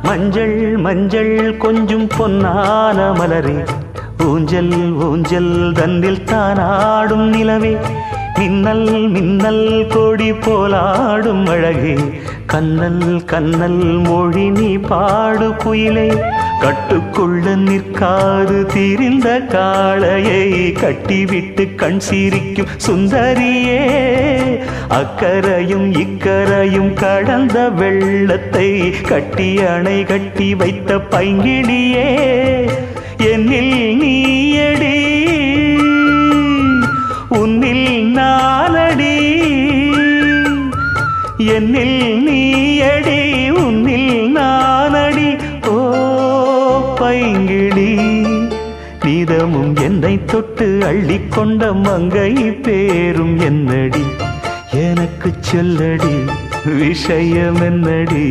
மஞ்சள் மஞ்சள் கொஞ்சம் பொன்னான மலரே, ஊஞ்சல் ஊஞ்சல் தன்னில் தானாடும் நிலவே, மின்னல் மின்னல் கொடி போலாடும் அழகே, கண்ணல் கண்ணல் மொழி நீ பாடு குயிலே, கட்டுக்குள்ள நிற்காது தீரிந்த காளையை கட்டிவிட்டு கண் சிரிக்கும் சுந்தரியே, அக்கரையும் இக்கரையும் கடந்த வெள்ளத்தை கட்டி அணை கட்டி வைத்த பைங்கிளியே, என்னில் நீயடி உன்னில் நானடி, என்னில் நீயடி உன்னில் நானடி. ஓ பைங்கிளி, நீதமும் என்னை தொட்டு அள்ளிக்கொண்ட மங்கை பேரும் என்னடி, எனக்கு சொல்லடி விஷயம் என்னடி.